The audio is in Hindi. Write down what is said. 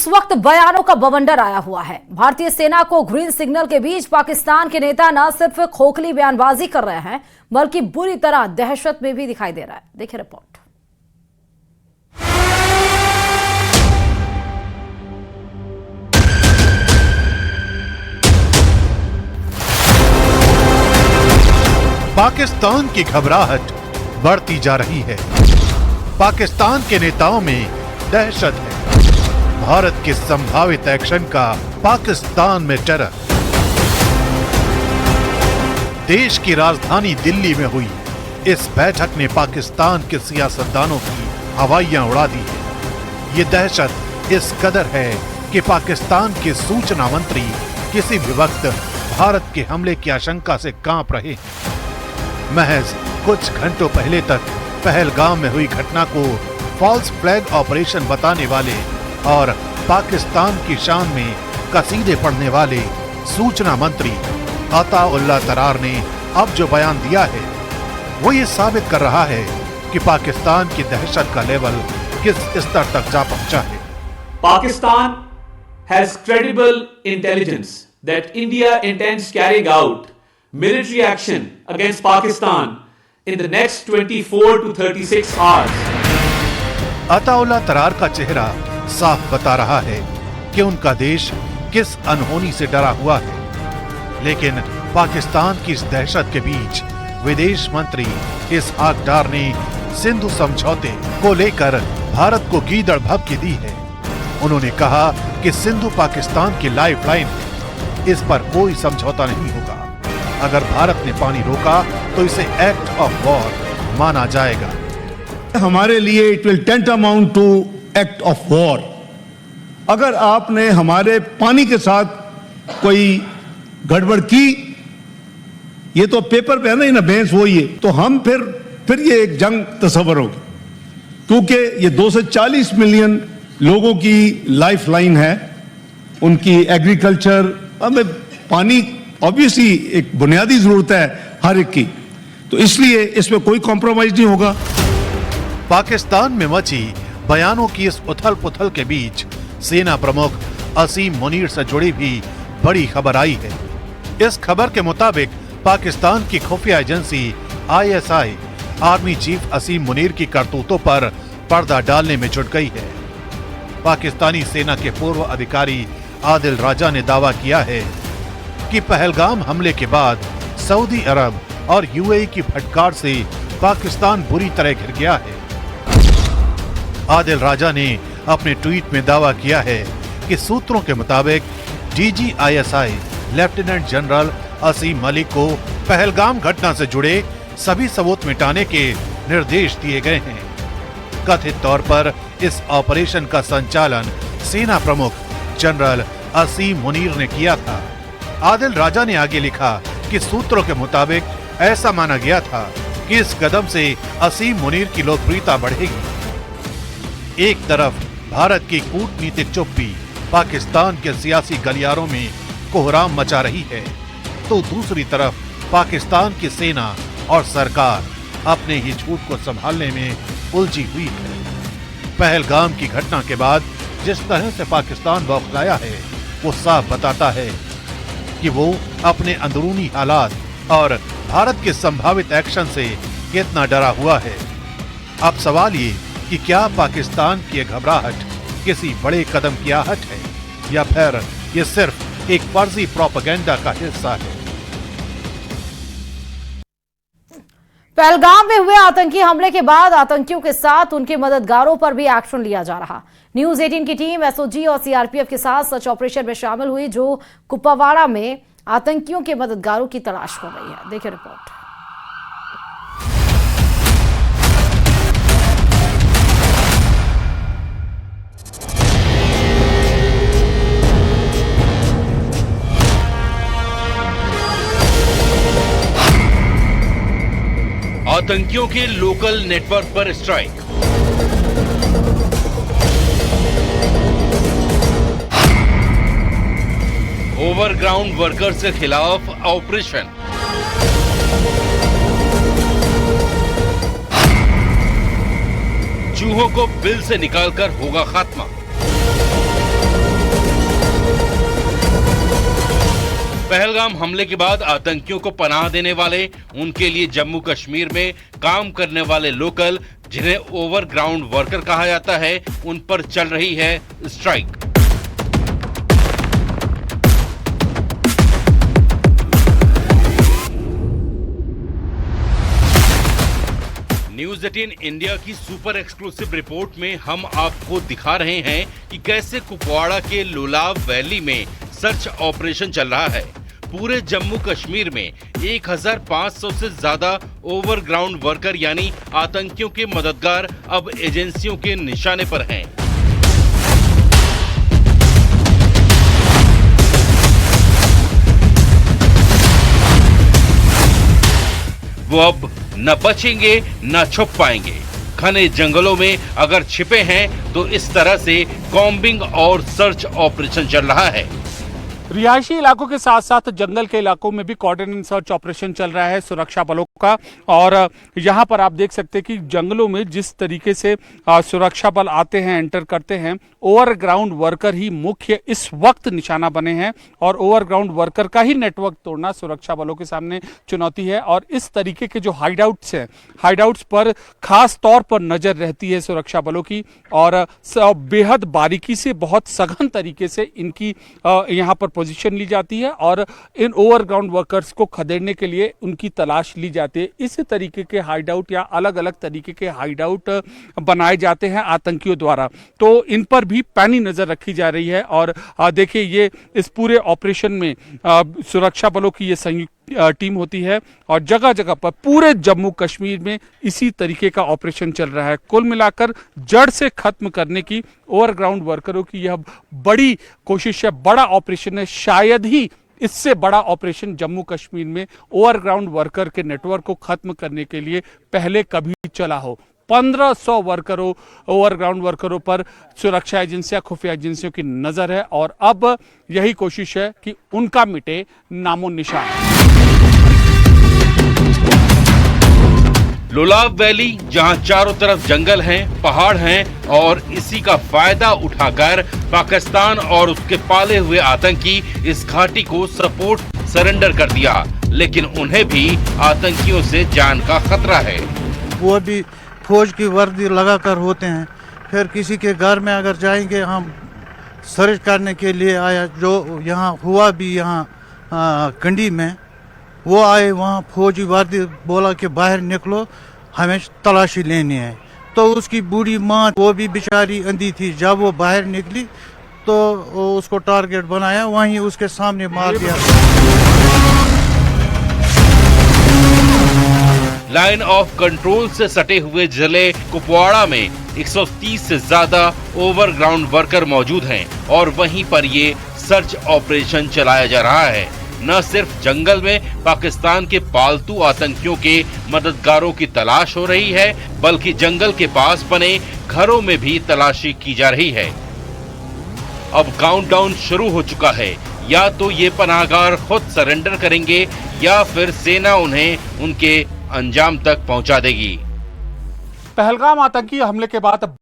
वक्त बयानों का बवंडर आया हुआ है। भारतीय सेना को ग्रीन सिग्नल के बीच पाकिस्तान के नेता न सिर्फ खोखली बयानबाजी कर रहे हैं बल्कि बुरी तरह दहशत में भी दिखाई दे रहा है। देखिए रिपोर्ट। पाकिस्तान की घबराहट बढ़ती जा रही है। पाकिस्तान के नेताओं में दहशत है। भारत के संभावित एक्शन का पाकिस्तान में डर। देश की राजधानी दिल्ली में हुई इस बैठक ने पाकिस्तान के सियासतदानों की हवाइयां उड़ा दी है। ये दहशत इस कदर है कि पाकिस्तान के सूचना मंत्री किसी भी वक्त भारत के हमले की आशंका से कांप रहे हैं। महज कुछ घंटों पहले तक पहलगाम में हुई घटना को फॉल्स फ्लैग ऑपरेशन बताने वाले और पाकिस्तान की शान में कसीदे पढ़ने वाले सूचना मंत्री अताउल्लाह तरार ने अब जो बयान दिया है वो ये साबित कर रहा है कि पाकिस्तान की दहशत का लेवल किस स्तर तक जा पहुंचा है। Pakistan has credible intelligence that India intends carrying out military action against Pakistan in the next 24 to 36 hours. Ataullah तरार का चेहरा साफ बता रहा है कि उनका देश किस अनहोनी से डरा हुआ है। लेकिन पाकिस्तान की इस दहशत के बीच विदेश मंत्री इसहाक डार ने सिंधु समझौते को लेकर भारत को गीदड़ भभकी दी है। उन्होंने कहा कि सिंधु पाकिस्तान की लाइफलाइन है, इस पर कोई समझौता नहीं होगा। अगर भारत ने पानी रोका तो इसे एक्ट ऑफ वॉर माना जाएगा। हमारे लिए it will tantamount to act of war. अगर आपने हमारे पानी के साथ कोई गड़बड़ की, ये तो पेपर पे है ना, ना बहस वो ये, तो हम फिर ये एक जंग तस्वर होगी, क्योंकि ये 240 मिलियन लोगों की लाइफ लाइन है, उनकी एग्रीकल्चर, हमें पानी ऑब्वियसली एक बुनियादी जरूरत है हर एक की, तो इसलिए इसमें कोई कॉम्प्रोमाइज नहीं होगा। पाकिस्तान में मची बयानों की इस उथल पुथल के बीच सेना प्रमुख असीम मुनीर से जुड़ी भी बड़ी खबर आई है। इस खबर के मुताबिक पाकिस्तान की खुफिया एजेंसी ISI आर्मी चीफ असीम मुनीर की करतूतों पर पर्दा डालने में जुट गई है। पाकिस्तानी सेना के पूर्व अधिकारी आदिल राजा ने दावा किया है कि पहलगाम हमले के बाद सऊदी अरब और UAE की फटकार से पाकिस्तान बुरी तरह घिर गया है। आदिल राजा ने अपने ट्वीट में दावा किया है कि सूत्रों के मुताबिक DG ISI लेफ्टिनेंट जनरल असीम मलिक को पहलगाम घटना से जुड़े सभी सबूत मिटाने के निर्देश दिए गए हैं। कथित तौर पर इस ऑपरेशन का संचालन सेना प्रमुख जनरल असीम मुनीर ने किया था। आदिल राजा ने आगे लिखा कि सूत्रों के मुताबिक ऐसा माना गया था कि इस कदम से असीम मुनीर की लोकप्रियता बढ़ेगी। एक तरफ भारत की कूटनीतिक चुप्पी पाकिस्तान के सियासी गलियारों में कोहराम मचा रही है, तो दूसरी तरफ पाकिस्तान की सेना और सरकार अपने ही झूठ को संभालने में उलझी हुई है। पहलगाम की घटना के बाद जिस तरह से पाकिस्तान बौखलाया है वो साफ बताता है कि वो अपने अंदरूनी हालात और भारत के संभावित एक्शन से कितना डरा हुआ है। अब सवाल ये कि क्या पाकिस्तान की घबराहट किसी बड़े कदम की आहट है या फिर ये सिर्फ एक फर्जी प्रोपेगेंडा का हिस्सा है। पहलगाम में हुए आतंकी हमले के बाद आतंकियों के साथ उनके मददगारों पर भी एक्शन लिया जा रहा। न्यूज 18 की टीम SOG और CRPF के साथ सर्च ऑपरेशन में शामिल हुई, जो कुपवाड़ा में आतंकियों के मददगारों की तलाश कर रही है। देखिए रिपोर्ट। आतंकियों के लोकल नेटवर्क पर स्ट्राइक। ओवरग्राउंड वर्कर्स के खिलाफ ऑपरेशन। चूहों को बिल से निकालकर होगा खात्मा। पहलगाम हमले के बाद आतंकियों को पनाह देने वाले, उनके लिए जम्मू कश्मीर में काम करने वाले लोकल, जिन्हें ओवरग्राउंड वर्कर कहा जाता है, उन पर चल रही है स्ट्राइक। न्यूज 18 इंडिया की सुपर एक्सक्लूसिव रिपोर्ट में हम आपको दिखा रहे हैं कि कैसे कुपवाड़ा के लोलाव वैली में सर्च ऑपरेशन चल रहा है। पूरे जम्मू कश्मीर में 1500 से ज्यादा ओवरग्राउंड वर्कर यानी आतंकियों के मददगार अब एजेंसियों के निशाने पर हैं। वो अब न बचेंगे न छुप पाएंगे। घने जंगलों में अगर छिपे हैं तो इस तरह से कॉम्बिंग और सर्च ऑपरेशन चल रहा है। रिहायशी इलाकों के साथ साथ जंगल के इलाकों में भी कॉर्डिनेट सर्च ऑपरेशन चल रहा है सुरक्षा बलों का। और यहाँ पर आप देख सकते हैं कि जंगलों में जिस तरीके से सुरक्षा बल आते हैं, एंटर करते हैं, ओवरग्राउंड वर्कर ही मुख्य इस वक्त निशाना बने हैं। और ओवरग्राउंड वर्कर का ही नेटवर्क तोड़ना सुरक्षा बलों के सामने चुनौती है। और इस तरीके के जो हाइडआउट्स हैं, हाइडआउट्स पर खास तौर पर नजर रहती है सुरक्षा बलों की। और बेहद बारीकी से, बहुत सघन तरीके से इनकी यहाँ पर पोजीशन ली जाती है और इन ओवरग्राउंड वर्कर्स को खदेड़ने के लिए उनकी तलाश ली जाती है। इस तरीके के हाइडआउट या अलग अलग तरीके के हाइडआउट बनाए जाते हैं आतंकियों द्वारा, तो इन पर भी पैनी नजर रखी जा रही है। और देखिए, ये इस पूरे ऑपरेशन में सुरक्षा बलों की ये संयुक्त टीम होती है और जगह जगह पर पूरे जम्मू कश्मीर में इसी तरीके का ऑपरेशन चल रहा है। कुल मिलाकर जड़ से खत्म करने की ओवरग्राउंड वर्करों की यह बड़ी कोशिश है, बड़ा ऑपरेशन है। शायद ही इससे बड़ा ऑपरेशन जम्मू कश्मीर में ओवरग्राउंड वर्कर के नेटवर्क को खत्म करने के लिए पहले कभी चला हो। 1500 वर्करों, ओवरग्राउंड वर्करों पर सुरक्षा एजेंसियां, खुफिया एजेंसियों की नजर है और अब यही कोशिश है कि उनका मिटे नामो निशान। लोलाव वैली, जहां चारों तरफ जंगल हैं, पहाड़ हैं और इसी का फायदा उठाकर पाकिस्तान और उसके पाले हुए आतंकी इस घाटी को सरेंडर कर दिया। लेकिन उन्हें भी आतंकियों से जान का खतरा है। वो भी फौज की वर्दी लगाकर होते हैं। फिर किसी के घर में अगर जाएंगे, हम सर्च करने के लिए आया, जो यहाँ हुआ भी यहाँ कंडी में, वो आए, वहाँ फौजी वर्दी बोला कि बाहर निकलो, हमें तलाशी लेनी है। तो उसकी बूढ़ी माँ, वो भी बेचारी अंधी थी, जब वो बाहर निकली तो उसको टारगेट बनाया, वहीं उसके सामने मार दिया। लाइन ऑफ कंट्रोल से सटे हुए जिले कुपवाड़ा में 130 से ज्यादा ओवरग्राउंड वर्कर मौजूद हैं और वहीं पर ये सर्च ऑपरेशन चलाया जा रहा है। न सिर्फ जंगल में पाकिस्तान के पालतू आतंकियों के मददगारों की तलाश हो रही है, बल्कि जंगल के पास बने घरों में भी तलाशी की जा रही है। अब काउंटडाउन शुरू हो चुका है। या तो ये पनाहगार खुद सरेंडर करेंगे या फिर सेना उन्हें उनके अंजाम तक पहुंचा देगी। पहलगाम आतंकी हमले के बाद